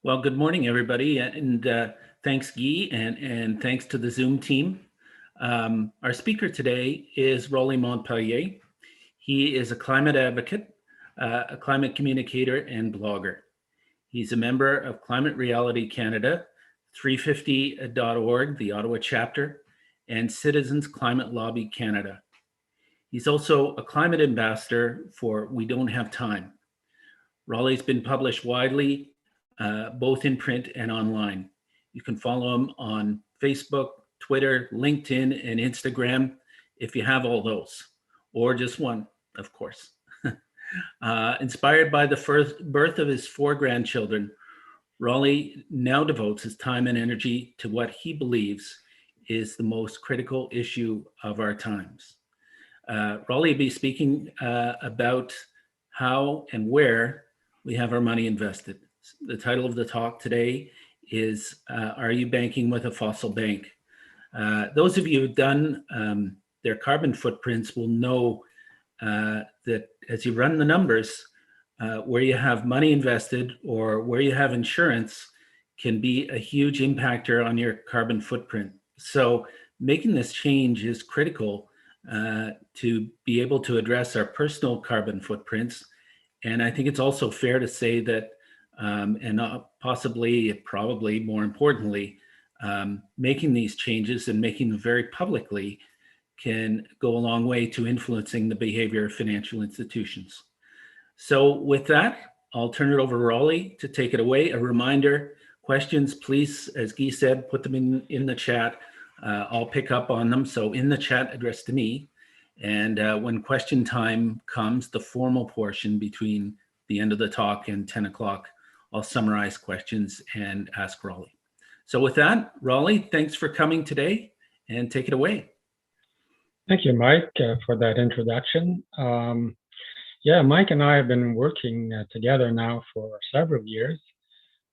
Well, good morning, everybody, and thanks, Guy, and thanks to the Zoom team. Our speaker today is Roland Montpellier. He is a climate advocate, a climate communicator, and blogger. He's a member of Climate Reality Canada, 350.org, the Ottawa chapter, and Citizens Climate Lobby Canada. He's also a climate ambassador for We Don't Have Time. Raleigh's been published widely, both in print and online. You can follow him on Facebook, Twitter, LinkedIn, and Instagram if you have all those, or just one, of course. Inspired by the first birth of his 4 grandchildren, Raleigh now devotes his time and energy to what he believes is the most critical issue of our times. Raleigh will be speaking about how and where we have our money invested. The title of the talk today is, Are You Banking with a Fossil Bank? Those of you who've done their carbon footprints will know that as you run the numbers, where you have money invested or where you have insurance can be a huge impactor on your carbon footprint. So making this change is critical to be able to address our personal carbon footprints. And I think it's also fair to say that, and probably more importantly, making these changes and making them very publicly can go a long way to influencing the behavior of financial institutions. So with that, I'll turn it over to Raleigh to take it away. A reminder, questions, please, as Guy said, put them in the chat. I'll pick up on them. So in the chat addressed to me. And when question time comes, the formal portion between the end of the talk and 10 o'clock, I'll summarize questions and ask Raleigh. So with that, Raleigh, thanks for coming today and take it away. Thank you, Mike, for that introduction. Yeah, Mike and I have been working together now for several years.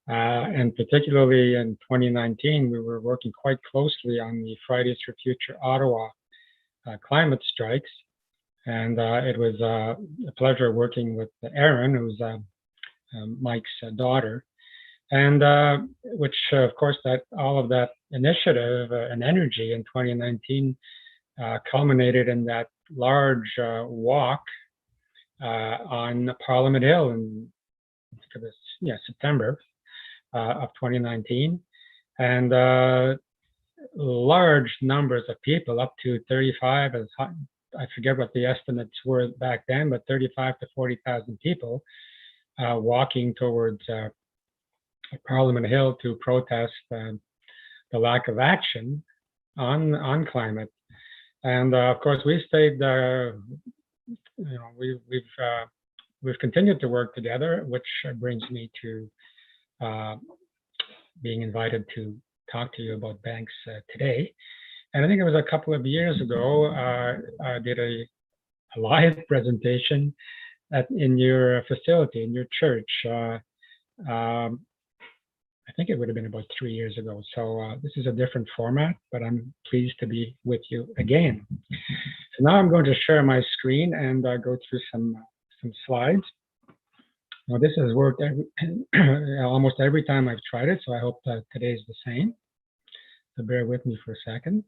And particularly in 2019, we were working quite closely on the Fridays for Future Ottawa climate strikes. And it was a pleasure working with Erin, who's Mike's daughter. And which, of course, that all of that initiative and energy in 2019 culminated in that large walk on Parliament Hill in, I think it was, September of 2019. And large numbers of people, up to 35, I forget what the estimates were back then, but 35 to 40,000 people walking towards Parliament Hill to protest the lack of action on climate. And of course, we stayed. We've continued to work together, which brings me to being invited to talk to you about banks today. And I think it was a couple of years ago, I did a live presentation in your facility, in your church. I think it would have been about 3 years ago. So this is a different format, but I'm pleased to be with you again. So now I'm going to share my screen and go through some slides. Now this has worked almost every time I've tried it, so I hope that today's the same. So bear with me for a second.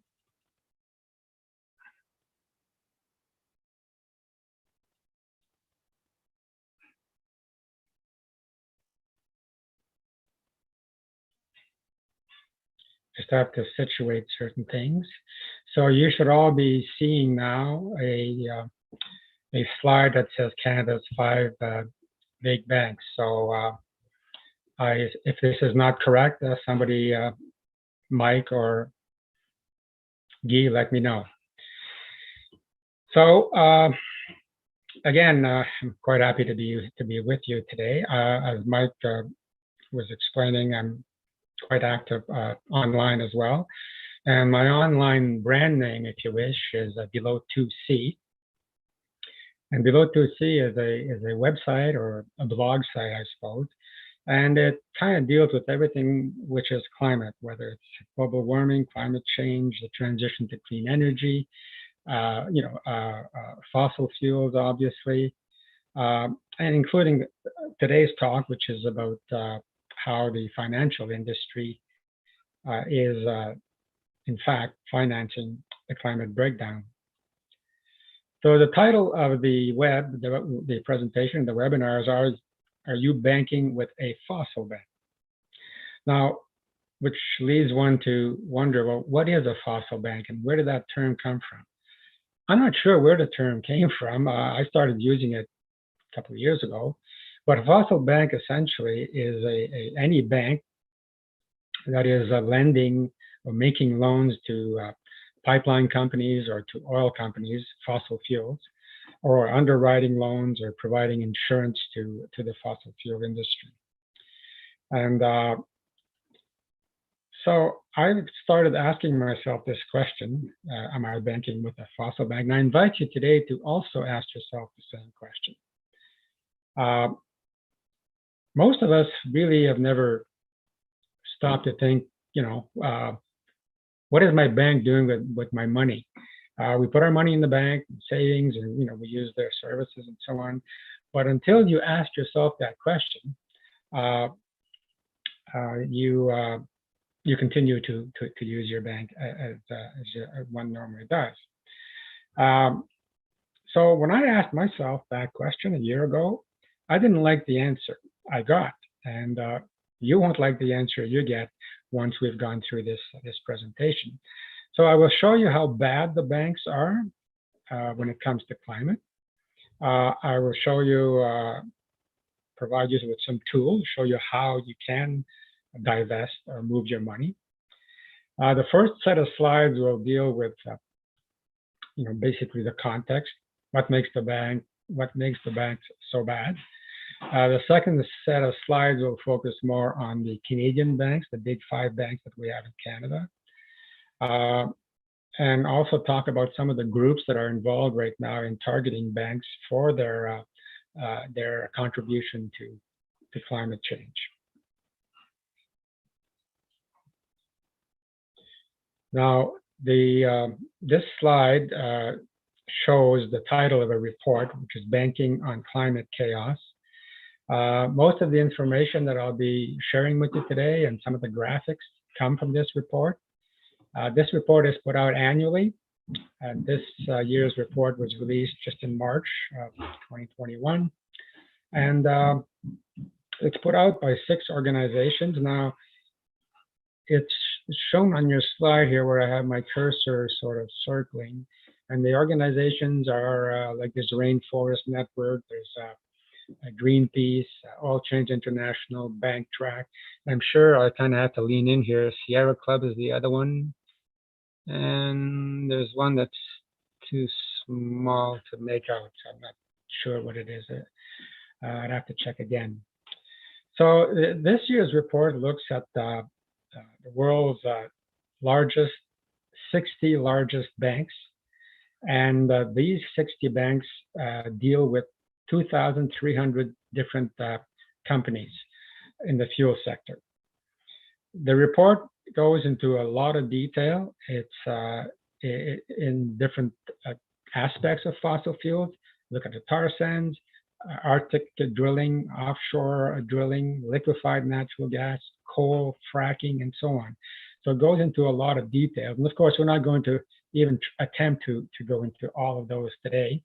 Just have to situate certain things. So you should all be seeing now a slide that says Canada's 5 big banks. So if this is not correct, somebody, Mike or Guy, let me know. So again, I'm quite happy to be with you today. As Mike was explaining, I'm quite active online as well. And my online brand name, if you wish, is Below 2C. And Below 2C is a website or a blog site, I suppose. And it kind of deals with everything which is climate, whether it's global warming, climate change, the transition to clean energy, fossil fuels, obviously, and including today's talk, which is about how the financial industry is, in fact, financing the climate breakdown. So the title of the presentation, the webinars are you banking with a fossil bank? Now, which leads one to wonder, well, what is a fossil bank and where did that term come from? I'm not sure where the term came from. I started using it a couple of years ago, but a fossil bank essentially is any bank that is lending or making loans to pipeline companies or to oil companies, fossil fuels, or underwriting loans or providing insurance to the fossil fuel industry. And so I started asking myself this question, am I banking with a fossil bank? And I invite you today to also ask yourself the same question. Most of us really have never stopped to think, what is my bank doing with my money? We put our money in the bank, savings, and we use their services and so on. But until you ask yourself that question, you continue to use your bank as one normally does. So when I asked myself that question a year ago, I didn't like the answer I got, and you won't like the answer you get once we've gone through this presentation. So I will show you how bad the banks are when it comes to climate. I will show you, provide you with some tools, show you how you can divest or move your money. The first set of slides will deal with, basically the context, what makes the banks so bad. The second set of slides will focus more on the Canadian banks, the big 5 banks that we have in Canada, and also talk about some of the groups that are involved right now in targeting banks for their contribution to climate change. Now, this slide shows the title of a report, which is Banking on Climate Chaos. Most of the information that I'll be sharing with you today and some of the graphics come from this report. This report is put out annually. This year's report was released just in March of 2021. And it's put out by 6 organizations. Now, it's shown on your slide here where I have my cursor sort of circling. And the organizations are like this Rainforest Network, there's Greenpeace, Oil Change International, Bank Track. I'm sure I kind of have to lean in here. Sierra Club is the other one. And there's one that's too small to make out, so I'm not sure what it is. I'd have to check again. So this year's report looks at the world's 60 largest banks. And these 60 banks deal with 2,300 different companies in the fuel sector. The report goes into a lot of detail. It's in different aspects of fossil fuels. Look at the tar sands, Arctic drilling, offshore drilling, liquefied natural gas, coal, fracking, and so on. So it goes into a lot of detail. And of course, we're not going to even attempt to go into all of those today.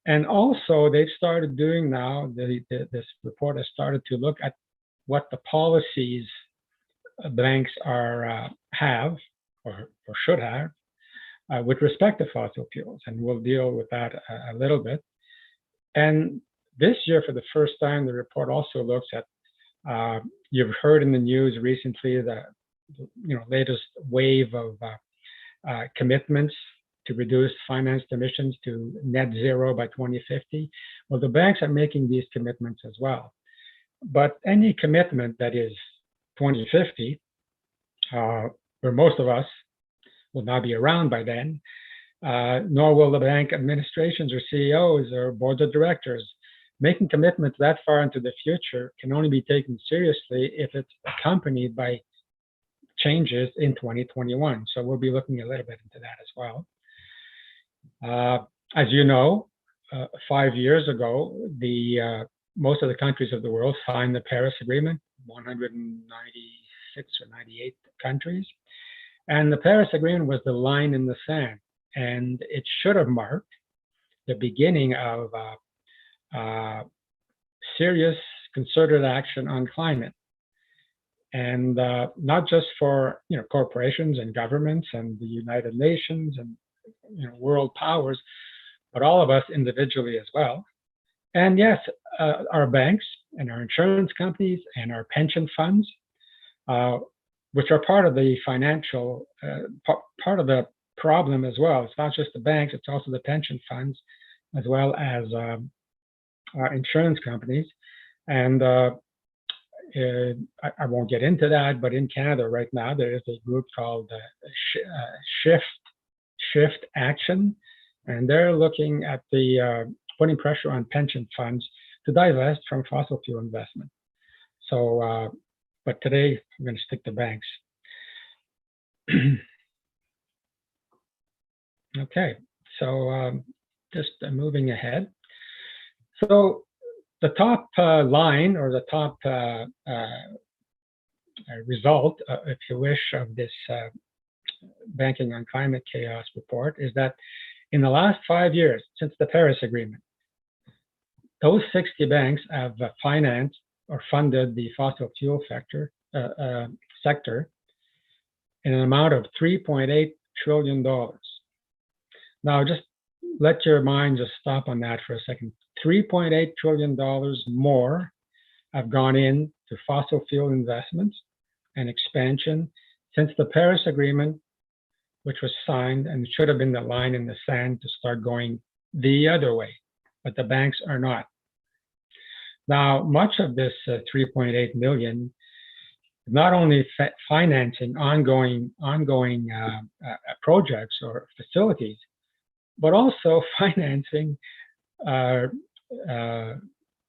And also, they've started doing now, this report has started to look at what the policies banks have or should have with respect to fossil fuels. And we'll deal with that a little bit. And this year, for the first time, the report also looks at, you've heard in the news recently, the latest wave of commitments to reduce financed emissions to net zero by 2050. Well, the banks are making these commitments as well. But any commitment that is 2050, where most of us will not be around by then, nor will the bank administrations or CEOs or boards of directors. Making commitments that far into the future can only be taken seriously if it's accompanied by changes in 2021. So we'll be looking a little bit into that as well. As you know, 5 years ago, most of the countries of the world signed the Paris Agreement. 196 or 98 countries. And the Paris Agreement was the line in the sand, and it should have marked the beginning of serious concerted action on climate. And not just for corporations and governments and the United Nations and world powers, but all of us individually as well. And yes, our banks and our insurance companies and our pension funds, which are part of the financial part of the problem as well. It's not just the banks; it's also the pension funds, as well as our insurance companies. And I won't get into that, but in Canada right now, there is a group called Shift Action, and they're looking at the putting pressure on pension funds to divest from fossil fuel investment. So, but today I'm going to stick to banks. Okay, so just moving ahead. So the top line, or the top result, if you wish, of this Banking on Climate Chaos report is that in the last 5 years, since the Paris Agreement, those 60 banks have financed or funded the fossil fuel sector in an amount of $3.8 trillion. Now, just let your mind just stop on that for a second. $3.8 trillion more have gone into fossil fuel investments and expansion since the Paris Agreement, which was signed and should have been the line in the sand to start going the other way, but the banks are not. Now, much of this 3.8 million, not only financing ongoing projects or facilities, but also financing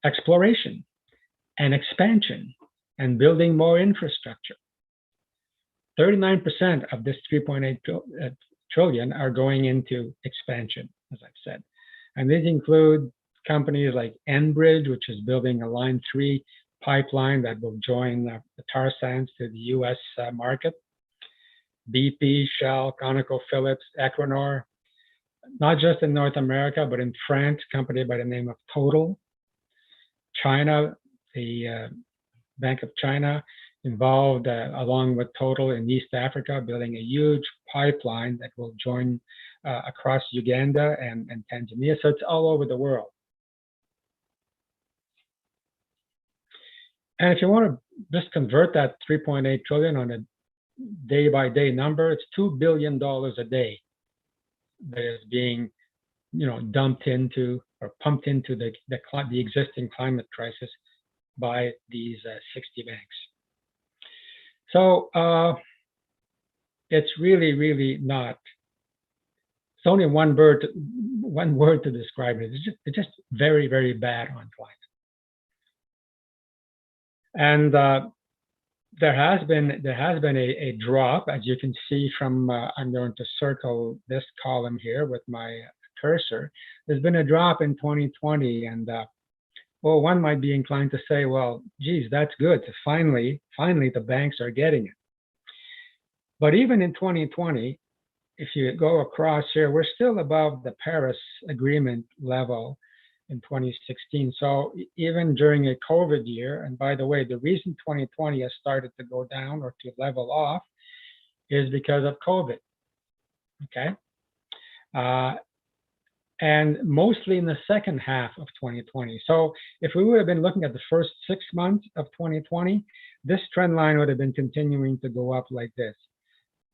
exploration and expansion and building more infrastructure. 39% of this 3.8 trillion are going into expansion, as I've said. And these include companies like Enbridge, which is building a Line 3 pipeline that will join the tar sands to the US market. BP, Shell, ConocoPhillips, Equinor, not just in North America, but in France, a company by the name of Total. China, the Bank of China, involved along with Total in East Africa, building a huge pipeline that will join across Uganda and Tanzania. So it's all over the world. And if you want to just convert that 3.8 trillion on a day-by-day number, it's $2 billion a day that is being, dumped into or pumped into the existing climate crisis by these 60 banks. So it's really, really not. It's only one word to describe it. It's just very, very bad on climate. And there has been a drop, as you can see from. I'm going to circle this column here with my cursor. There's been a drop in 2020, and well, one might be inclined to say, well, geez, that's good. So finally, the banks are getting it. But even in 2020, if you go across here, we're still above the Paris Agreement level in 2016. So even during a COVID year, and by the way, the reason 2020 has started to go down or to level off is because of COVID, okay? And mostly in the second half of 2020. So if we would have been looking at the first 6 months of 2020, this trend line would have been continuing to go up like this.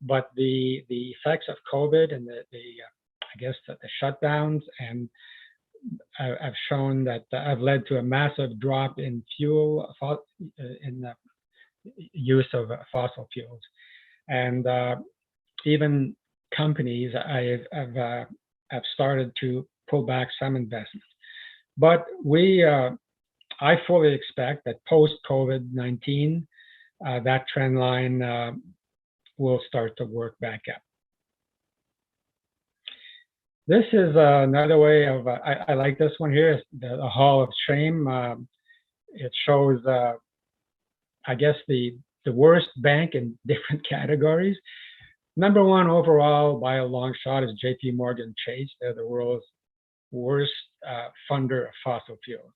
But the effects of COVID and I guess the shutdowns and have shown that have led to a massive drop in fuel, in the use of fossil fuels. And even companies have started to pull back some investments. But I fully expect that post-COVID-19, that trend line will start to work back up. This is another way of, I like this one here, the Hall of Shame. It shows I guess, the worst bank in different categories. Number one overall by a long shot is JP Morgan Chase. They're the world's worst funder of fossil fuels.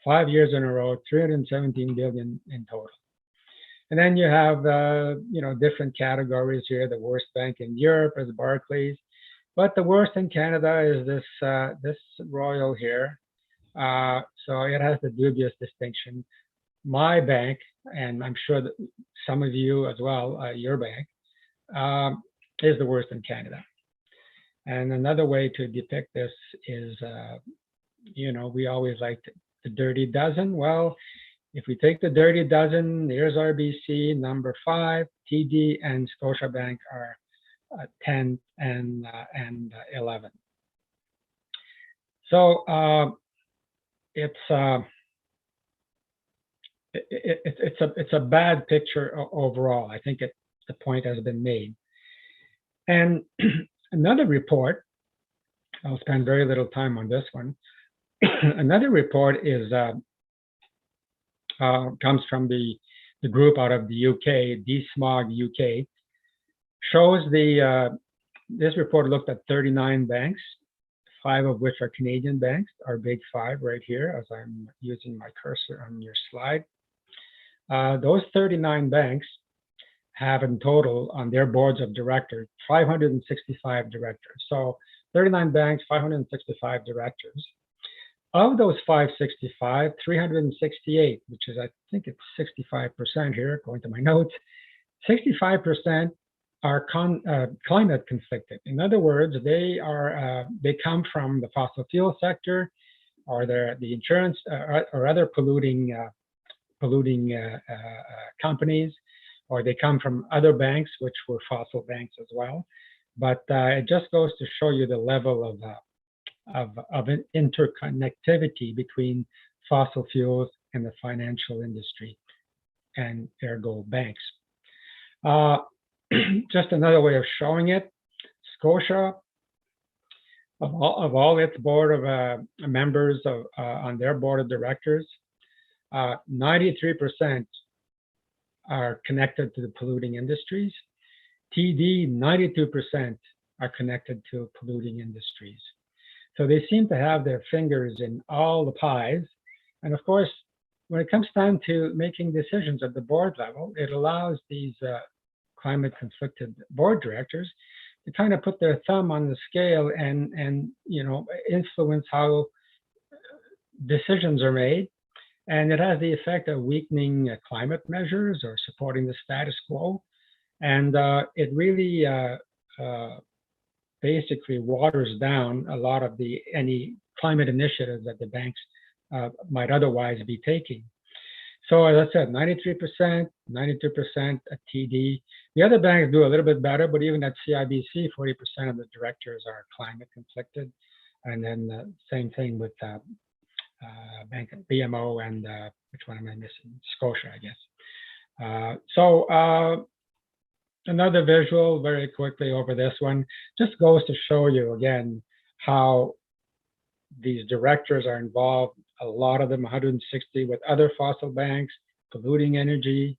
5 years in a row, 317 billion in total. And then you have different categories here. The worst bank in Europe is Barclays, but the worst in Canada is this Royal here. So it has the dubious distinction. My bank, and I'm sure that some of you as well, your bank, is the worst in Canada. And another way to depict this is, we always like the dirty dozen. Well, if we take the dirty dozen, here's RBC, number 5, TD and Scotiabank are 10 and 11. So it's a bad picture overall. I think the point has been made. And another report, I'll spend very little time on this one. Another report is comes from the group out of the UK, DSMOG UK, shows this report looked at 39 banks, 5 of which are Canadian banks, our big 5 right here, as I'm using my cursor on your slide. Those 39 banks have in total on their boards of directors 565 directors. So 39 banks, 565 directors. Of those 565, 368, which is, I think it's 65% here, according to my notes, 65% are climate conflicted. In other words, they come from the fossil fuel sector, or the insurance or other polluting companies, or they come from other banks, which were fossil banks as well. But it just goes to show you the level of interconnectivity between fossil fuels and the financial industry, and ergo banks. Just another way of showing it, Scotia, of all its board of members on their board of directors, 93% are connected to the polluting industries. TD, 92% are connected to polluting industries. So they seem to have their fingers in all the pies. And of course, when it comes time to making decisions at the board level, it allows these climate conflicted board directors to kind of put their thumb on the scale and influence how decisions are made. And it has the effect of weakening climate measures or supporting the status quo. And it really basically waters down a lot of any climate initiatives that the banks might otherwise be taking. So as I said, 93%, 92% at TD. The other banks do a little bit better, but even at CIBC, 40% of the directors are climate conflicted. And then same thing with Bank of BMO and which one am I missing? Scotia, I guess. So another visual very quickly over this one just goes to show you again how these directors are involved, a lot of them, 160, with other fossil banks, polluting energy,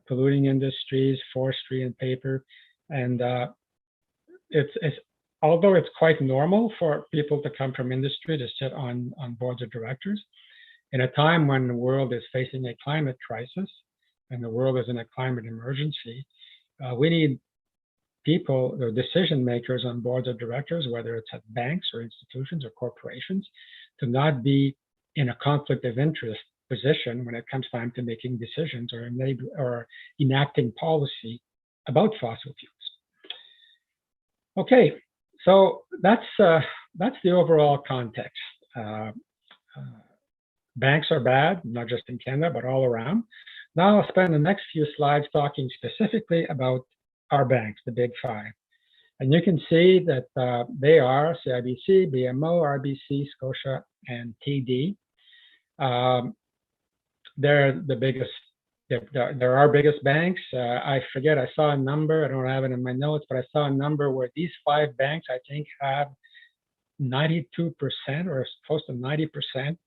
polluting industries, forestry and paper. And it's although it's quite normal for people to come from industry to sit on boards of directors, in a time when the world is facing a climate crisis and the world is in a climate emergency, we need people, or decision makers on boards of directors, whether it's at banks or institutions or corporations, to not be in a conflict of interest position when it comes time to making decisions or enacting policy about fossil fuels. Okay, so that's the overall context. Banks are bad, not just in Canada, but all around. Now I'll spend the next few slides talking specifically about our banks, the big 5. And you can see that they are CIBC, BMO, RBC, Scotia, and TD. They're the biggest, they're our biggest banks. I forget, I saw a number, I don't have it in my notes, but I saw a number where these 5 banks, I think, have 92% or close to 90%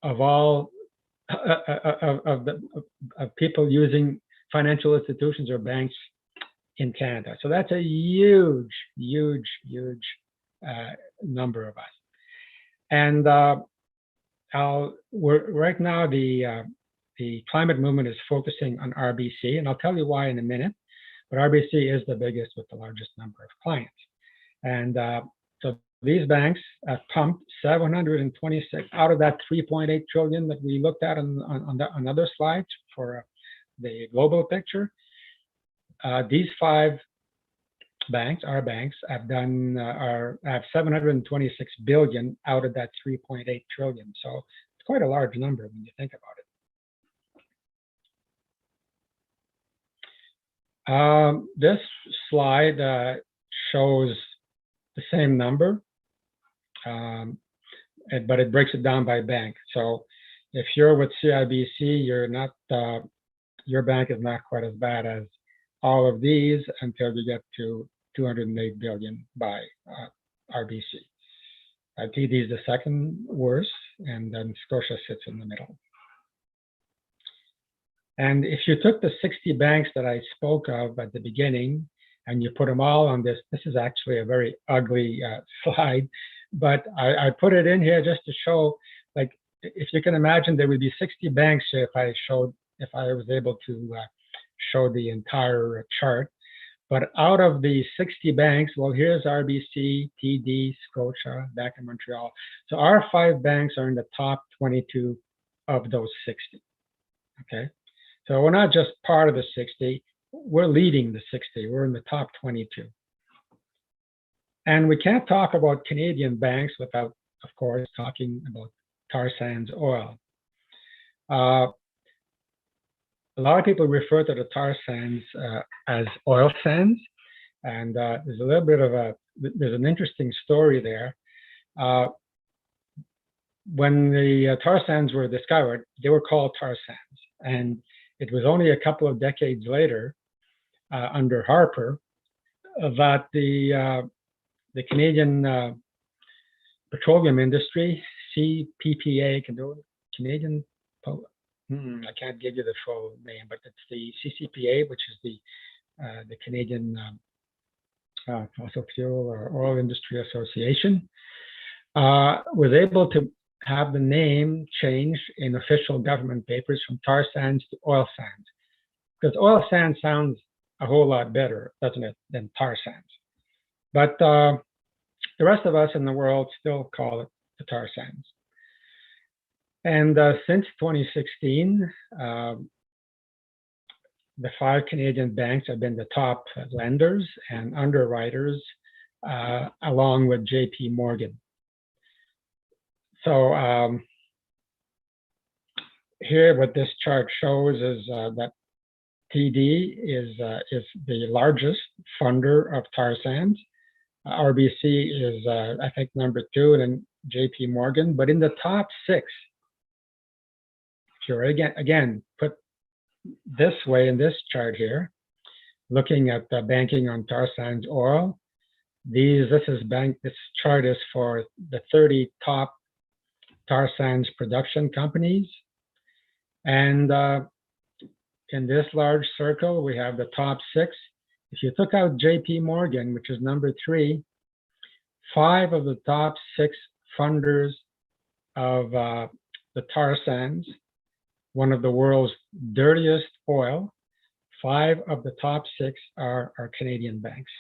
of all of people using financial institutions or banks in Canada. So that's a huge, huge, huge number of us. And right now the climate movement is focusing on RBC, and I'll tell you why in a minute. But RBC is the biggest with the largest number of clients. And so these banks have pumped 726 out of that 3.8 trillion that we looked at on other slides for the global picture. These 5 banks, our banks, have done have 726 billion out of that 3.8 trillion. So it's quite a large number when you think about it. This slide shows the same number, but it breaks it down by bank. So if you're with CIBC, you're not, your bank is not quite as bad as all of these until you get to 208 billion by RBC. TD is the second worst, and then Scotia sits in the middle. And if you took the 60 banks that I spoke of at the beginning and you put them all on this is actually a very ugly slide, but I put it in here just to show, like, if you can imagine, there would be 60 banks if I was able to show the entire chart. But out of the 60 banks, well, here's RBC, TD, Scotia, Bank of Montreal. So our 5 banks are in the top 22 of those 60, okay? So we're not just part of the 60, we're leading the 60. We're in the top 22. And we can't talk about Canadian banks without, of course, talking about tar sands oil. A lot of people refer to the tar sands as oil sands. And there's a little bit of there's an interesting story there. When the tar sands were discovered, they were called tar sands. And it was only a couple of decades later, under Harper, that the Canadian petroleum industry, CPPA, Canadian, I can't give you the full name, but it's the CCPA, which is the Canadian Fossil Fuel or Oil Industry Association, was able to have the name changed in official government papers from tar sands to oil sands, because oil sands sounds a whole lot better, doesn't it, than tar sands. But the rest of us in the world still call it the tar sands. And since 2016, the 5 Canadian banks have been the top lenders and underwriters, along with JP Morgan. So here, what this chart shows is that TD is the largest funder of tar sands. RBC is, I think, number 2, and then JP Morgan. But in the top 6, if you're again put this way in this chart here, looking at the banking on tar sands oil, this chart is for the 30 top tar sands production companies. And in this large circle, we have the top 6. If you took out JP Morgan, which is number 3, 5 of the top 6 funders of the tar sands, one of the world's dirtiest oil, 5 of the top 6 are Canadian banks.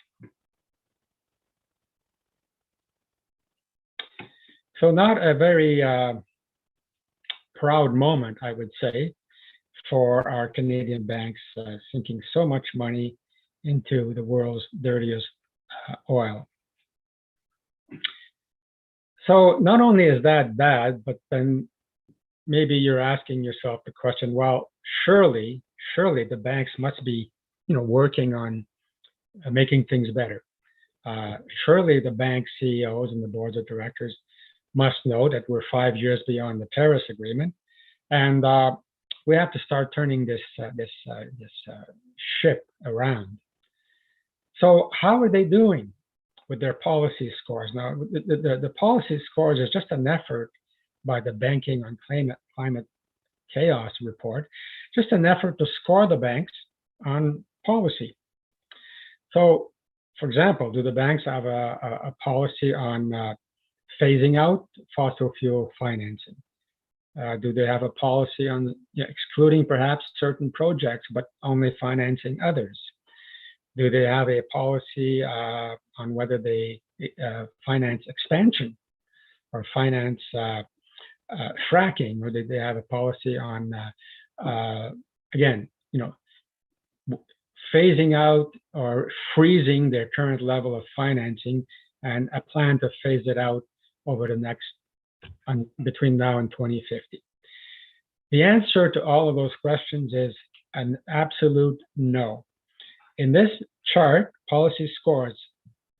So not a very proud moment, I would say, for our Canadian banks sinking so much money into the world's dirtiest oil. So not only is that bad, but then maybe you're asking yourself the question, well, surely the banks must be, working on making things better. Surely the bank CEOs and the boards of directors must know that we're 5 years beyond the Paris Agreement, and we have to start turning this ship around. So how are they doing with their policy scores? Now, the policy scores is just an effort by the Banking on Climate chaos report, just an effort to score the banks on policy. So, for example, do the banks have a policy on phasing out fossil fuel financing? Do they have a policy on excluding perhaps certain projects, but only financing others? Do they have a policy on whether they finance expansion or finance fracking, or do they have a policy on, again, phasing out or freezing their current level of financing and a plan to phase it out over the next, between now and 2050? The answer to all of those questions is an absolute no. In this chart, policy scores,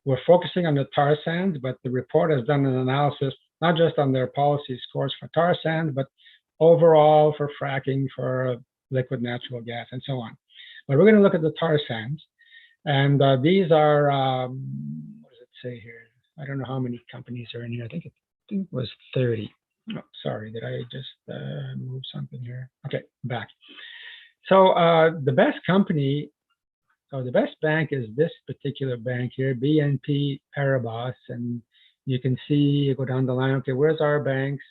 we're focusing on the tar sands, but the report has done an analysis, not just on their policy scores for tar sands, but overall for fracking, for liquid natural gas, and so on. But we're going to look at the tar sands. And these are, what does it say here? I don't know how many companies are in here. I think it was 30. Oh, sorry, did I just move something here? Okay, back. So the best company, so the best bank is this particular bank here, BNP Paribas. And you can see, you go down the line, okay, where's our banks?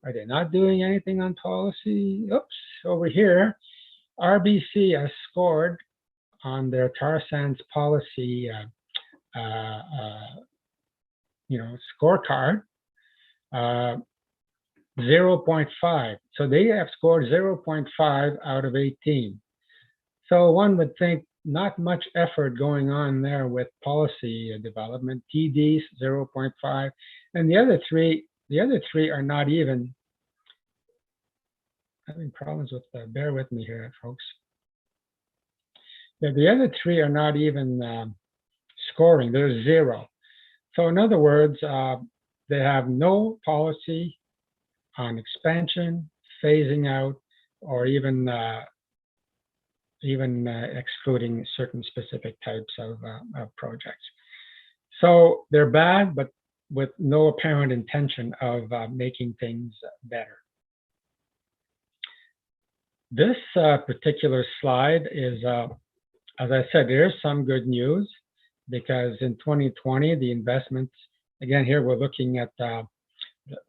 Are they not doing anything on policy? Oops, over here, RBC has scored on their tar sands policy scorecard, 0.5. So they have scored 0.5 out of 18. So one would think not much effort going on there with policy development. TDs 0.5, and the other three are not even. Having problems with bear with me here, folks. Yeah, the other three are not even scoring. They're 0. So in other words, they have no policy on expansion, phasing out, or even excluding certain specific types of projects. So they're bad, but with no apparent intention of making things better. This particular slide is, as I said, there's some good news, because in 2020, the investments, again, here we're looking at the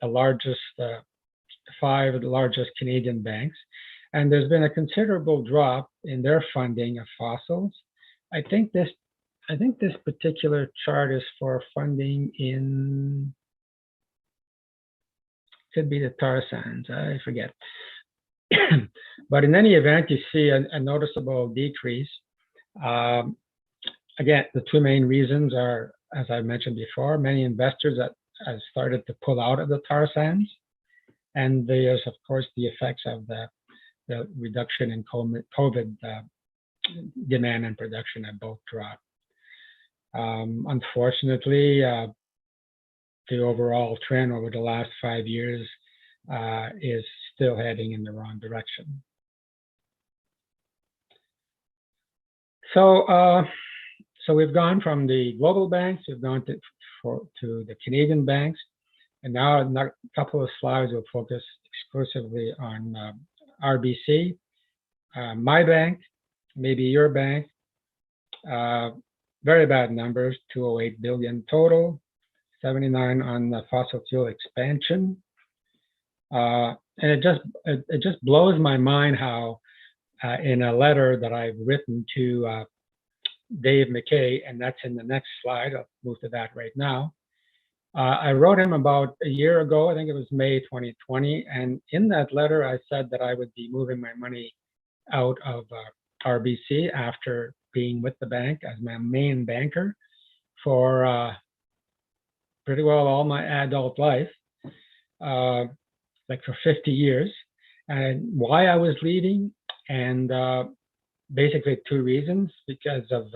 largest, 5 of the largest Canadian banks, and there's been a considerable drop in their funding of fossils. I think this particular chart is for funding in, could be the tar sands, I forget. But in any event, you see a noticeable decrease. Again, the two main reasons are, as I mentioned before, many investors that have started to pull out of the tar sands, and there's of course the effects of the reduction in COVID demand and production have both dropped. Unfortunately, the overall trend over the last 5 years is still heading in the wrong direction. So we've gone from the global banks, we've gone to the Canadian banks, and now a couple of slides will focus exclusively on RBC, my bank, maybe your bank. Very bad numbers, 208 billion total, 79 on the fossil fuel expansion. And it just blows my mind how in a letter that I've written to Dave McKay, and that's in the next slide, I'll move to that right now. I wrote him about a year ago, I think it was May 2020, and in that letter I said that I would be moving my money out of RBC after being with the bank as my main banker for pretty well all my adult life, like for 50 years, and why I was leaving, and basically 2 reasons. Because of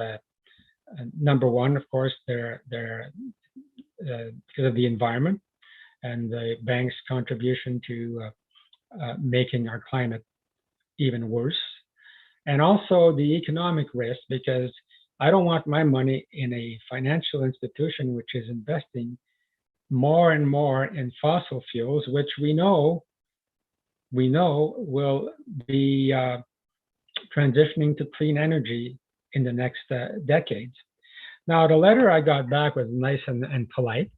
number one, of course, because of the environment and the bank's contribution to making our climate even worse, and also the economic risk, because I don't want my money in a financial institution which is investing more and more in fossil fuels, which we know we know will be transitioning to clean energy in the next decades. Now, the letter I got back was nice and polite.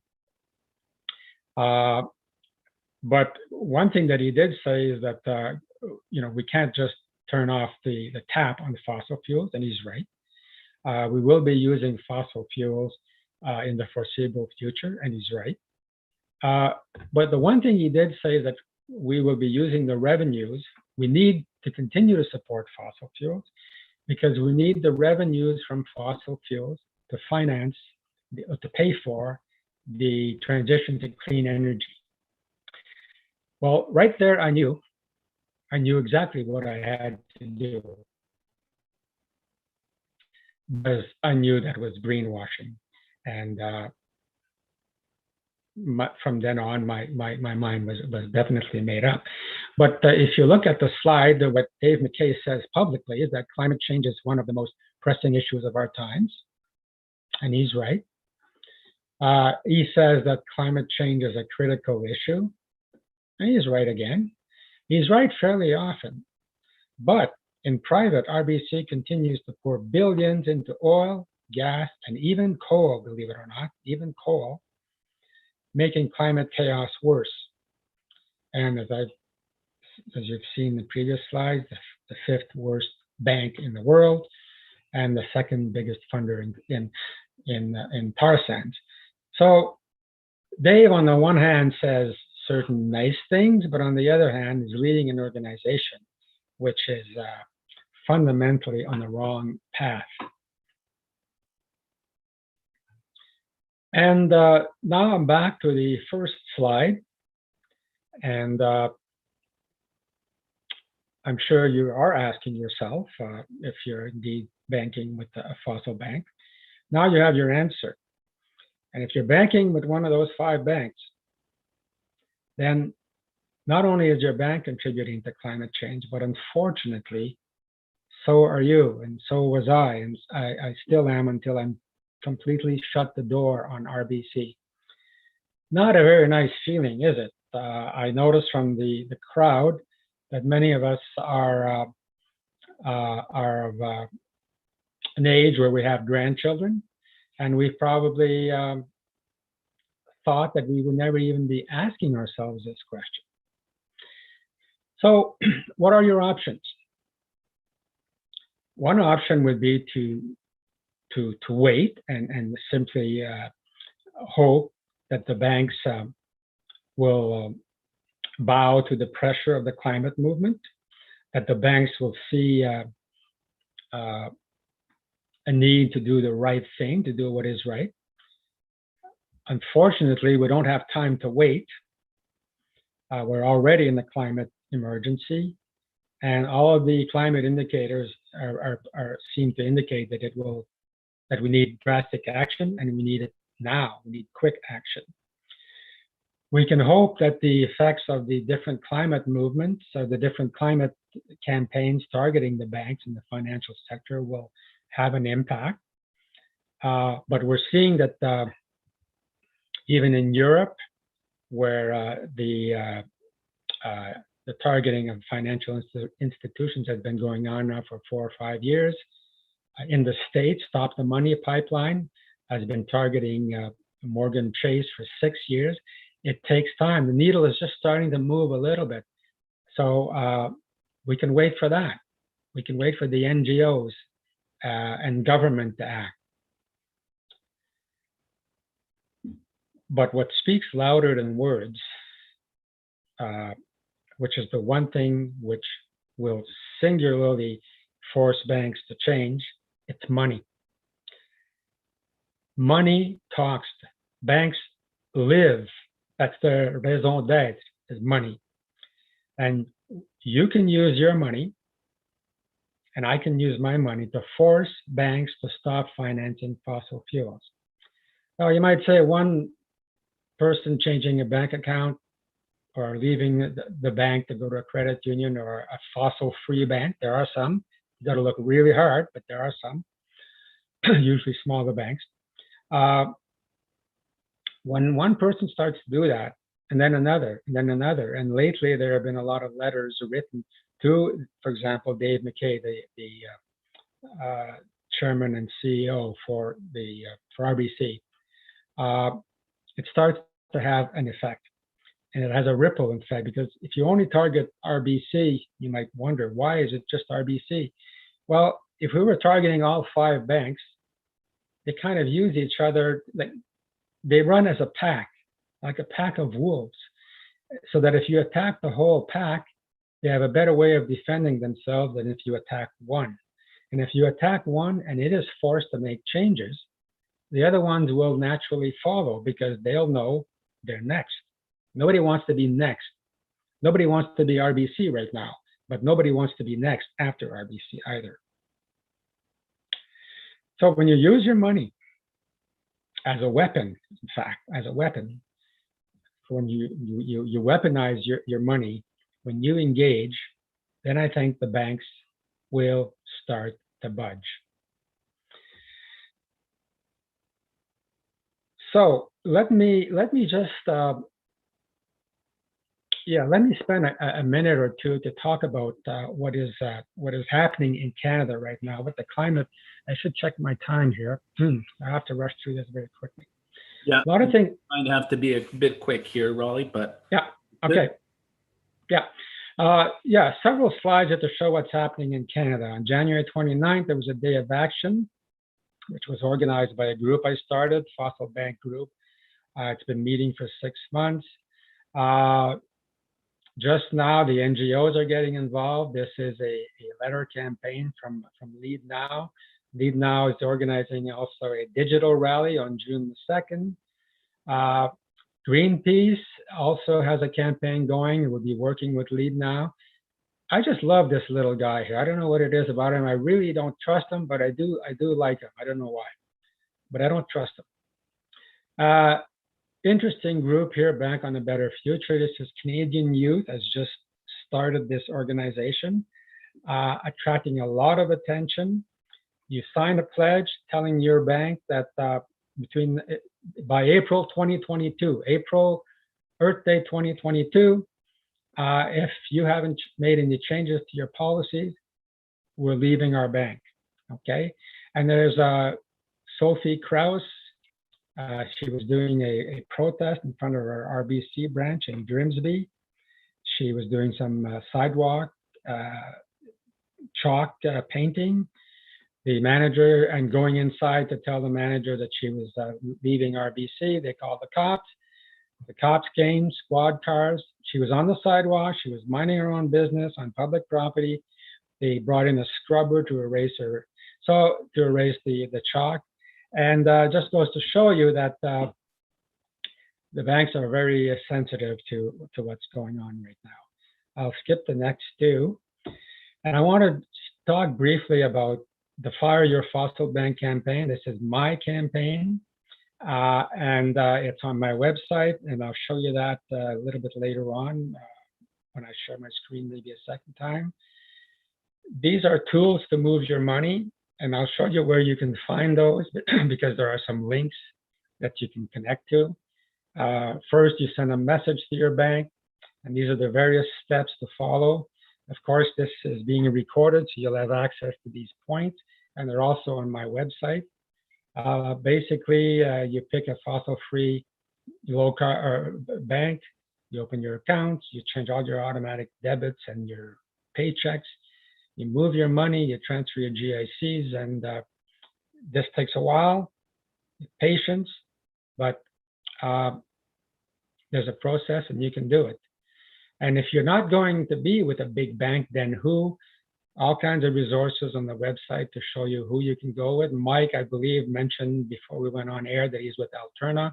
But one thing that he did say is that, we can't just turn off the tap on the fossil fuels, and he's right. We will be using fossil fuels in the foreseeable future, and he's right. But the one thing he did say is that we will be using the revenues. We need to continue to support fossil fuels because we need the revenues from fossil fuels to finance, to pay for the transition to clean energy. Well, right there, I knew exactly what I had to do, because I knew that was greenwashing, and from then on, my mind was definitely made up. But if you look at the slide, what Dave McKay says publicly is that climate change is one of the most pressing issues of our times, and he's right. He says that climate change is a critical issue, and he's right again. He's right fairly often, but in private, RBC continues to pour billions into oil, gas, and even coal, believe it or not, even coal, making climate chaos worse. And as you've seen in the previous slides, the fifth worst bank in the world, and the second biggest funder in tar sands. So Dave, on the one hand, says certain nice things, but on the other hand, is leading an organization which is fundamentally on the wrong path. And now I'm back to the first slide, and I'm sure you are asking yourself if you're indeed banking with a fossil bank. Now you have your answer. And if you're banking with one of those 5 banks, then not only is your bank contributing to climate change, but unfortunately, so are you, and so was I, and I still am until I'm completely shut the door on RBC. Not a very nice feeling, is it? I noticed from the crowd that many of us are of an age where we have grandchildren, and we've probably thought that we would never even be asking ourselves this question. So what are your options? One option would be to wait and simply hope that the banks will bow to the pressure of the climate movement, that the banks will see a need to do the right thing, to do what is right. Unfortunately, we don't have time to wait. We're already in the climate emergency, and all of the climate indicators seem to indicate that we need drastic action, and we need it now. We need quick action. We can hope that the effects of the different climate movements, the different climate campaigns targeting the banks and the financial sector will have an impact. But we're seeing that even in Europe, where the targeting of financial institutions has been going on now for 4 or 5 years. In the States, Stop the Money Pipeline has been targeting Morgan Chase for 6 years. It takes time. The needle is just starting to move a little bit. So we can wait for that. We can wait for the NGOs and government to act. But what speaks louder than words, which is the one thing which will singularly force banks to change, it's money. Money talks. Banks live. That's their raison d'etre, is money. And you can use your money, and I can use my money to force banks to stop financing fossil fuels. Now, you might say one person changing a bank account or leaving the bank to go to a credit union or a fossil-free bank. There are some. You got to look really hard, but there are some, usually smaller banks. When one person starts to do that, and then another, and then another. And lately, there have been a lot of letters written to, for example, Dave McKay, the chairman and CEO for RBC. It starts to have an effect, and it has a ripple effect, because if you only target RBC, you might wonder, why is it just RBC? Well, if we were targeting all 5 banks, they kind of use each other, like they run as a pack, like a pack of wolves, so that if you attack the whole pack, they have a better way of defending themselves than if you attack one. And if you attack one and it is forced to make changes, the other ones will naturally follow, because they'll know they're next. Nobody wants to be next. Nobody wants to be RBC right now, but nobody wants to be next after RBC either. So when you use your money as a weapon, in fact, as a weapon, when you weaponize your money, when you engage, then I think the banks will start to budge. So let me just let me spend a minute or two to talk about what is happening in Canada right now with the climate. I should check my time here. I have to rush through this very quickly. Yeah, a lot of things might have to be a bit quick here, Raleigh, but yeah, okay, yeah. Several slides to show what's happening in Canada. On January 29th, there was a day of action, which was organized by a group I started, FossilBank Group. It's been meeting for 6 months. Just now, the NGOs are getting involved. This is a letter campaign from Lead Now. Lead Now is organizing also a digital rally on June the 2nd. Greenpeace also has a campaign going. We'll be working with Lead Now. I just love this little guy here. I don't know what it is about him. I really don't trust him, but I do like him. I don't know why, but I don't trust him. Interesting group here, Bank on a Better Future. This is Canadian Youth has just started this organization, attracting a lot of attention. You sign a pledge telling your bank that by April 2022, April Earth Day 2022, if you haven't made any changes to your policies, we're leaving our bank, okay? And there's Sophie Krause. She was doing a protest in front of our RBC branch in Grimsby. She was doing some sidewalk chalk painting. The manager, and going inside to tell the manager that she was leaving RBC, they called the cops. The cops came, squad cars. She was on the sidewalk. She was minding her own business on public property. They brought in a scrubber to erase her, to erase the chalk. And just goes to show you that the banks are very sensitive to what's going on right now. I'll skip the next two. And I want to talk briefly about the Fire Your Fossil Bank campaign. This is my campaign, and it's on my website, and I'll show you that a little bit later on when I share my screen maybe a second time. These are tools to move your money, and I'll show you where you can find those because there are some links that you can connect to. First, you send a message to your bank, and these are the various steps to follow. Of course, this is being recorded, so you'll have access to these points, and they're also on my website. Basically, you pick a fossil-free bank, you open your accounts, you change all your automatic debits and your paychecks, you move your money, you transfer your GICs, and this takes a while, patience, but there's a process and you can do it. And if you're not going to be with a big bank, then who? All kinds of resources on the website to show you who you can go with. Mike, I believe, mentioned before we went on air that he's with Alterna.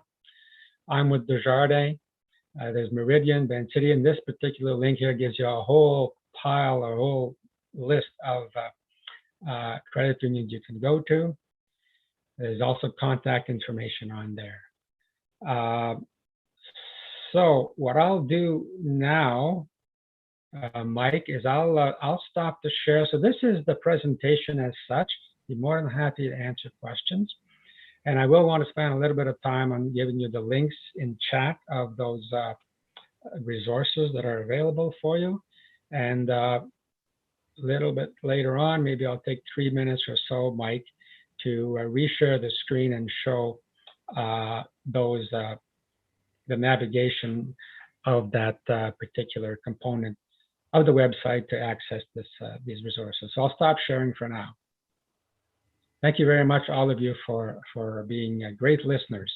I'm with Desjardins. There's Meridian, Vancity, this particular link here gives you a whole pile, a whole list of credit unions you can go to. There's also contact information on there. So what I'll do now, Mike, is I'll stop the share. So this is the presentation as such. Be more than happy to answer questions. And I will want to spend a little bit of time on giving you the links in chat of those resources that are available for you. And a little bit later on, maybe I'll take 3 minutes or so, Mike, to reshare the screen and show those the navigation of that particular component of the website to access these resources. So I'll stop sharing for now. Thank you very much, all of you, for being great listeners.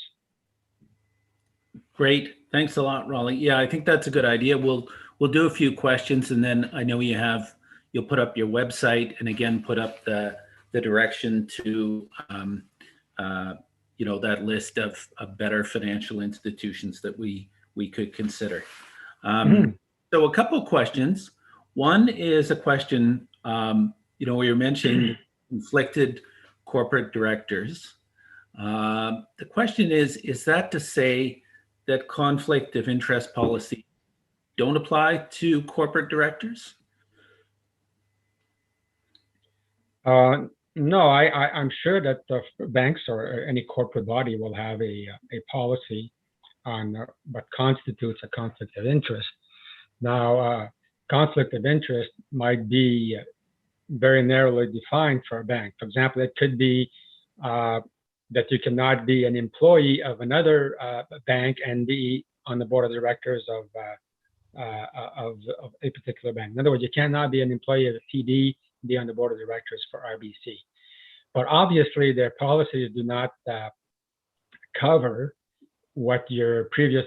Great. Thanks a lot, Raleigh. Yeah, I think that's a good idea. We'll do a few questions, and then I know you'll put up your website, and again put up the direction to that list of better financial institutions that we could consider. So a couple of questions. One is a question, where you're mentioning conflicted corporate directors. The question is that to say that conflict of interest policy don't apply to corporate directors? No, I'm sure that the banks or any corporate body will have a policy on what constitutes a conflict of interest. Now, conflict of interest might be very narrowly defined for a bank. For example, it could be that you cannot be an employee of another bank and be on the board of directors of a particular bank. In other words, you cannot be an employee of TD, be on the board of directors for RBC. But obviously, their policies do not cover what your previous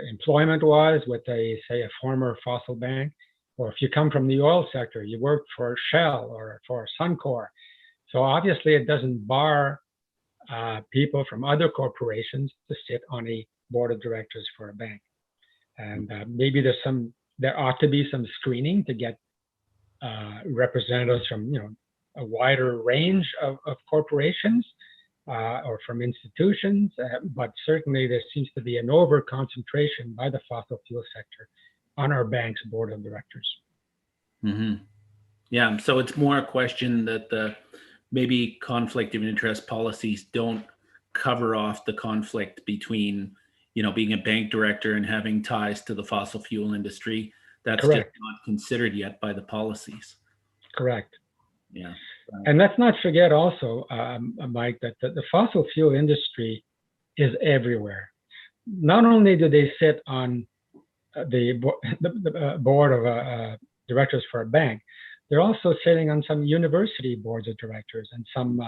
employment was with a former fossil bank, or if you come from the oil sector, you work for Shell or for Suncor. So obviously, it doesn't bar people from other corporations to sit on a board of directors for a bank. And maybe there ought to be some screening to get representatives from a wider range of corporations or from institutions, but certainly there seems to be an over concentration by the fossil fuel sector on our bank's board of directors. Mm-hmm. Yeah, so it's more a question that maybe conflict of interest policies don't cover off the conflict between, being a bank director and having ties to the fossil fuel industry. That's correct. Just not considered yet by the policies. Correct. Yeah. And let's not forget also, Mike, that the fossil fuel industry is everywhere. Not only do they sit on the board of directors for a bank, they're also sitting on some university boards of directors and some,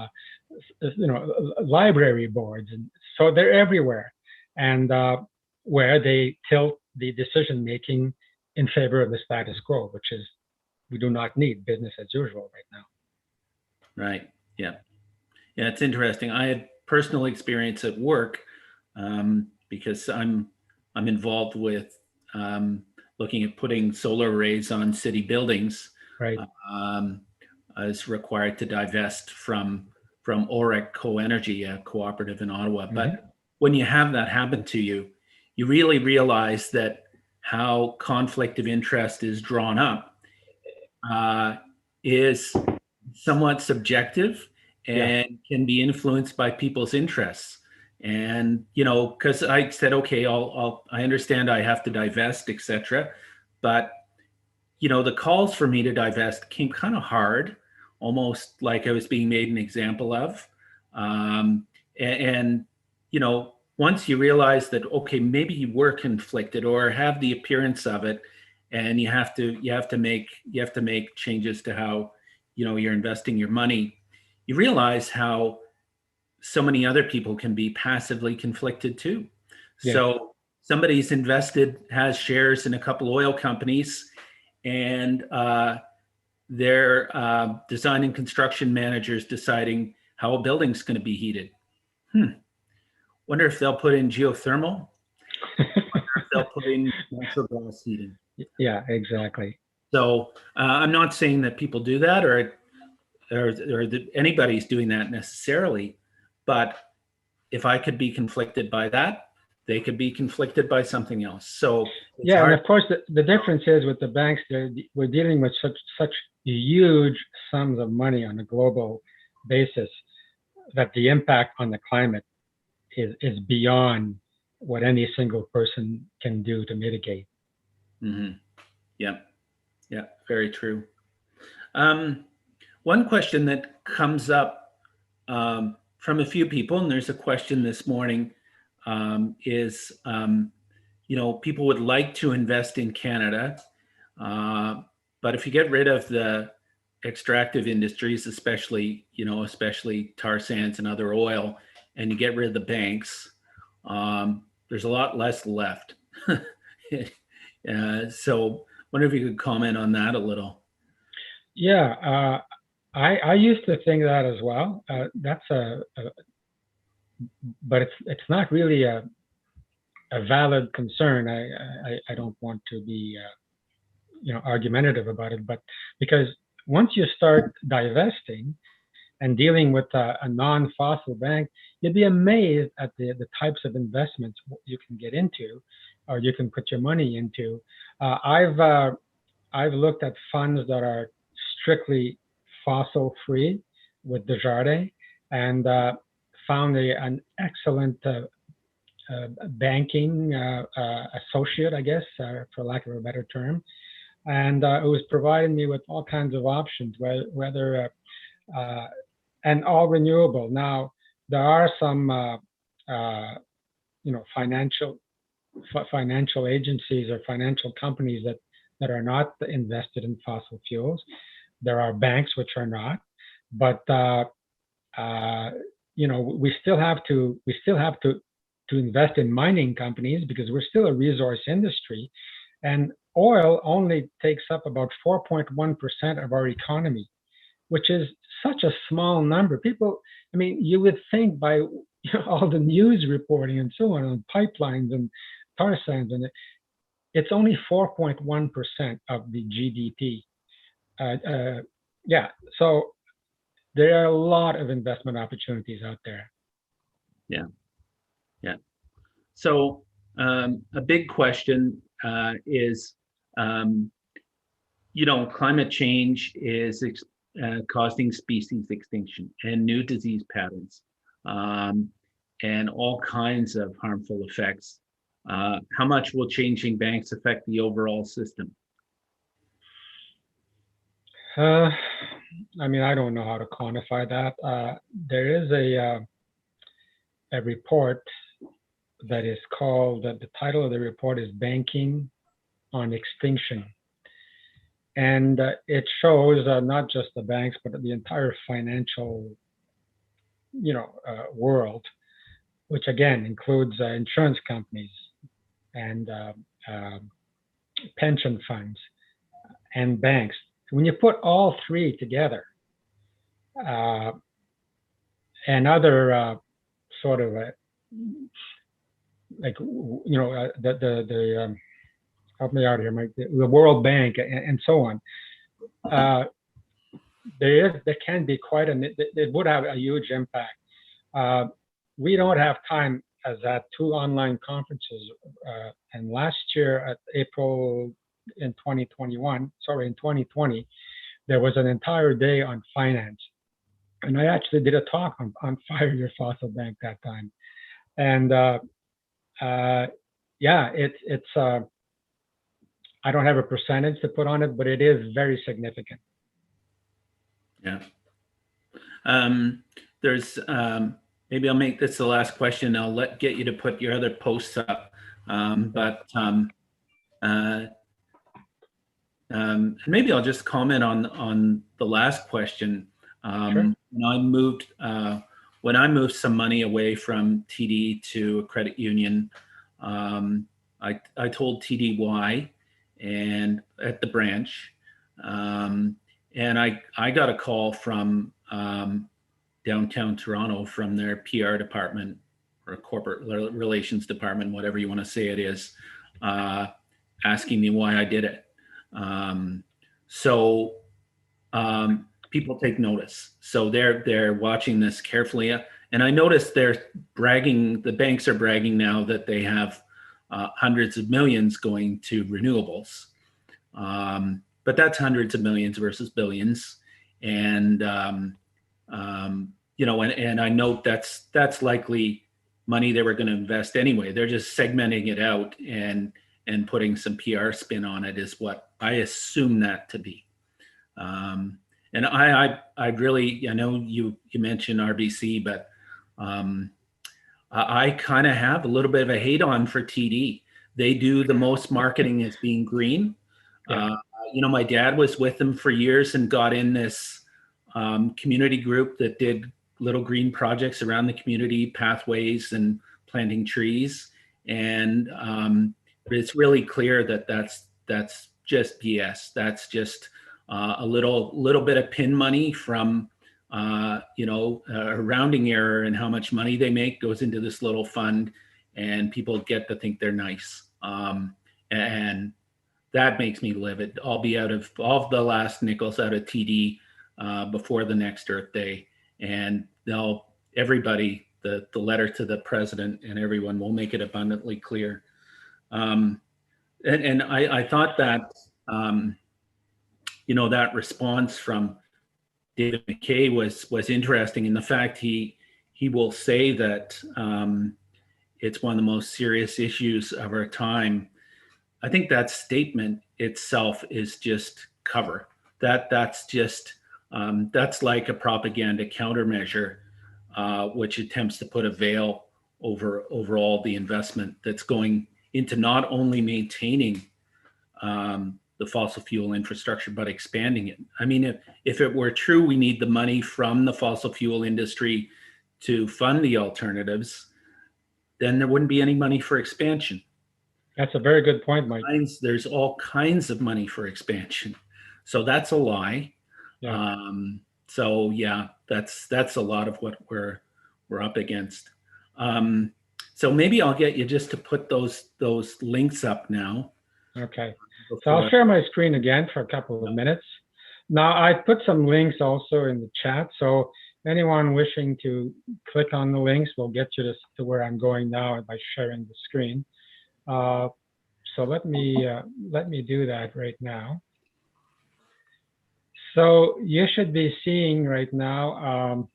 library boards. And so they're everywhere. And where they tilt the decision-making in favor of the status quo, which is we do not need business as usual right now. Right. Yeah. Yeah. It's interesting. I had personal experience at work because I'm involved with looking at putting solar arrays on city buildings. Right. I was required to divest from OREC Co-Energy, a cooperative in Ottawa. Mm-hmm. But when you have that happen to you, you really realize that how conflict of interest is drawn up is somewhat subjective and can be influenced by people's interests. And, because I said, okay, I understand I have to divest, etc. But, the calls for me to divest came kind of hard, almost like I was being made an example of. Once you realize that, okay, maybe you were conflicted or have the appearance of it, and you have to make changes to how you're investing your money, you realize how so many other people can be passively conflicted too. Yeah. So somebody's has shares in a couple oil companies, and they're design and construction managers deciding how a building's going to be heated. Wonder if they'll put in geothermal. Wonder if they'll put in natural gas heating. Yeah, exactly. So I'm not saying that people do that or that anybody's doing that necessarily, but if I could be conflicted by that, they could be conflicted by something else. So yeah, and of course the difference is with the banks, we're dealing with such huge sums of money on a global basis that the impact on the climate is beyond what any single person can do to mitigate. Mm-hmm. Yeah, yeah, very true. One question that comes up from a few people, and there's a question this morning, is people would like to invest in Canada, but if you get rid of the extractive industries, especially tar sands and other oil, and you get rid of the banks, there's a lot less left. So wonder if you could comment on that a little. Yeah, I used to think that as well. But it's not really a valid concern. I don't want to be argumentative about it, but because once you start divesting and dealing with a non-fossil bank, you'd be amazed at the types of investments you can get into, or you can put your money into. I've looked at funds that are strictly fossil free with Desjardins, and found an excellent banking associate, I guess, for lack of a better term. And it was providing me with all kinds of options, whether and all renewable. Now, there are some financial agencies or financial companies that are not invested in fossil fuels. There are banks which are not, but we still have to invest in mining companies because we're still a resource industry, and oil only takes up about 4.1% of our economy, which is such a small number. People, you would think by all the news reporting and so on pipelines and tar sands, and it's only 4.1% of the GDP. So there are a lot of investment opportunities out there. Yeah. So a big question is, climate change is causing species extinction and new disease patterns, and all kinds of harmful effects. How much will changing banks affect the overall system? I don't know how to quantify that. There is a report that is called, the title of the report is Banking on Extinction. And it shows not just the banks, but the entire financial, world, which again includes insurance companies and pension funds and banks. When you put all three together, and other sort of help me out here, Mike, the World Bank and so on, there can be it would have a huge impact. We don't have time, as at 2 online conferences, and last year at April in 2020, there was an entire day on finance. And I actually did a talk on Fire Your Fossil Bank that time. And it's I don't have a percentage to put on it, but it is very significant. Yeah. There's maybe I'll make this the last question. I'll get you to put your other posts up. Maybe I'll just comment on the last question. Sure. When I moved some money away from TD to a credit union, I told TD why, and at the branch, and I got a call from downtown Toronto from their PR department or corporate relations department, whatever you want to say it is, asking me why I did it. People take notice. So they're watching this carefully. And I noticed the banks are bragging now that they have hundreds of millions going to renewables. But that's hundreds of millions versus billions. And, and I note that's likely money they were going to invest anyway. They're just segmenting it out and putting some PR spin on it is what I assume that to be. And I really, I know you mentioned RBC, but I kind of have a little bit of a hate on for TD. They do the most marketing as being green. Yeah. My dad was with them for years and got in this community group that did little green projects around the community, pathways and planting trees. And it's really clear that that's just BS. That's just a little bit of pin money from a rounding error in how much money they make goes into this little fund, and people get to think they're nice. And that makes me livid. I'll be out of all of the last nickels out of TD before the next Earth Day, and everybody, the letter to the president and everyone will make it abundantly clear. And I thought that that response from David McKay was interesting in the fact he will say that it's one of the most serious issues of our time. I think that statement itself is just cover. That's just that's like a propaganda countermeasure, which attempts to put a veil over all the investment that's going into not only maintaining the fossil fuel infrastructure, but expanding it. I mean, if it were true, we need the money from the fossil fuel industry to fund the alternatives, then there wouldn't be any money for expansion. That's a very good point, Mike. There's all kinds of money for expansion. So that's a lie. Yeah. So yeah, that's a lot of what we're up against. So maybe I'll get you just to put those links up now. Okay. So I'll share my screen again for a couple of minutes. Now I put some links also in the chat. So anyone wishing to click on the links will get you to where I'm going now by sharing the screen. So let me do that right now. So you should be seeing right now.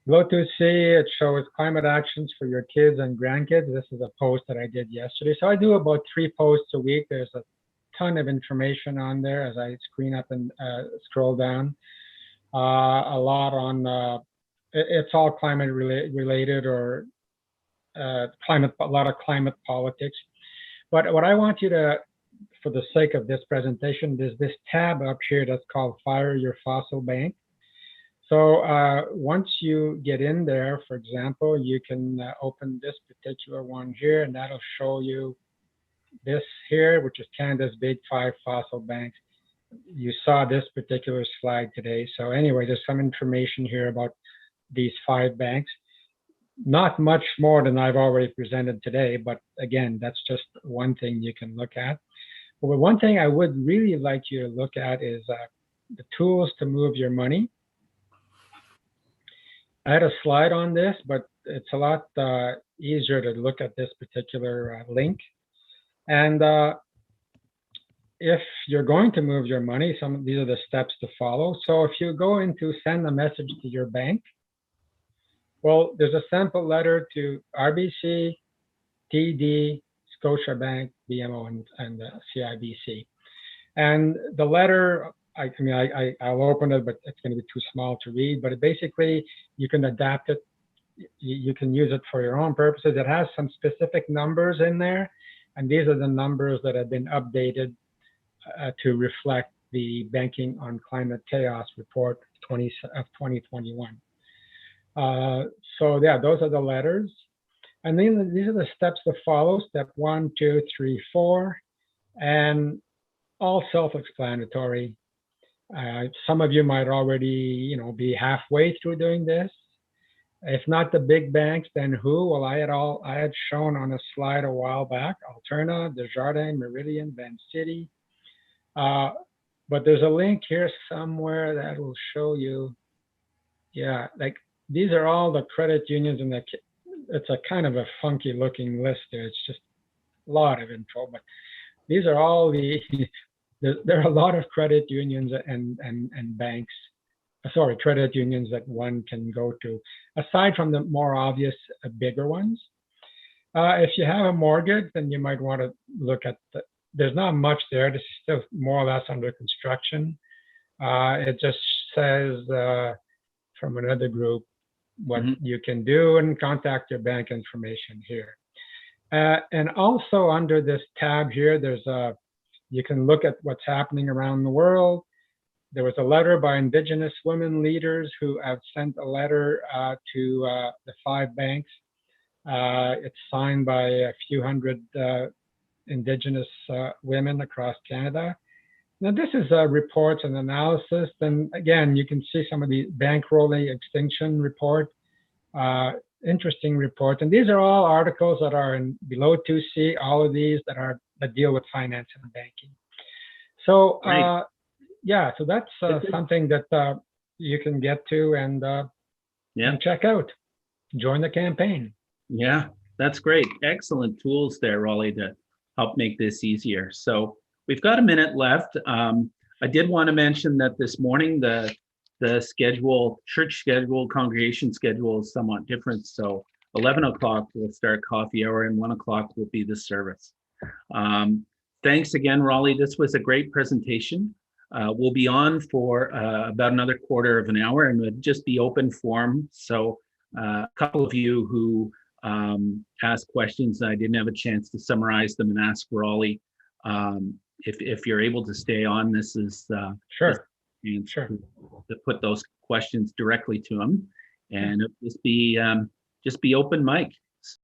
Go to see, it shows climate actions for your kids and grandkids. This is a post that I did yesterday. So I do about 3 posts a week. There's a ton of information on there as I screen up and scroll down. A lot on, it's all climate related or a lot of climate politics. But what I want you to, for the sake of this presentation, there's this tab up here that's called Fire Your Fossil Bank. So once you get in there, for example, you can open this particular one here, and that'll show you this here, which is Canada's Big 5 fossil banks. You saw this particular slide today. So anyway, there's some information here about these 5 banks. Not much more than I've already presented today, but again, that's just one thing you can look at. But one thing I would really like you to look at is the tools to move your money. I had a slide on this, but it's a lot easier to look at this particular link. And if you're going to move your money, these are the steps to follow. So if you go into send a message to your bank, well, there's a sample letter to RBC, TD, Scotiabank, BMO, and CIBC. And the letter, I'll open it, but it's going to be too small to read. But basically, you can adapt it. You can use it for your own purposes. It has some specific numbers in there. And these are the numbers that have been updated to reflect the Banking on Climate Chaos report of 2021. So yeah, those are the letters. And then these are the steps to follow. Step 1, 2, 3, 4, and all self-explanatory. Some of you might already, be halfway through doing this. If not the big banks, then who? Well, I had shown on a slide a while back, Alterna, Desjardins, Meridian, Vancity. But there's a link here somewhere that will show you, yeah, like these are all the credit unions, and it's a kind of a funky looking list there. It's just a lot of info, but these are all there are a lot of credit unions and banks sorry, credit unions that one can go to, aside from the more obvious bigger ones. If you have a mortgage, then you might want to look at there's not much there. This is still more or less under construction. It just says from another group what you can do, and contact your bank information here. And also under this tab here, there's you can look at what's happening around the world. There was a letter by Indigenous women leaders who have sent a letter to the 5 banks. It's signed by a few hundred Indigenous women across Canada. Now, this is reports and analysis. And again, you can see some of the bankrolling extinction report, interesting report. And these are all articles that are in below 2C, all of these that deal with finance and banking. So, Right. yeah, so that's something that you can get to and check out. Join the campaign. Yeah, that's great. Excellent tools there, Raleigh, to help make this easier. So we've got a minute left. I did want to mention that this morning the schedule, church schedule, congregation schedule is somewhat different. So 11 o'clock we'll start coffee hour, and 1 o'clock will be the service. Thanks again, Raleigh. This was a great presentation. We'll be on for about another quarter of an hour, and it'll just be open forum. So a couple of you who asked questions, I didn't have a chance to summarize them and ask Raleigh. If you're able to stay on, this is Sure. To put those questions directly to him, and just be open mic.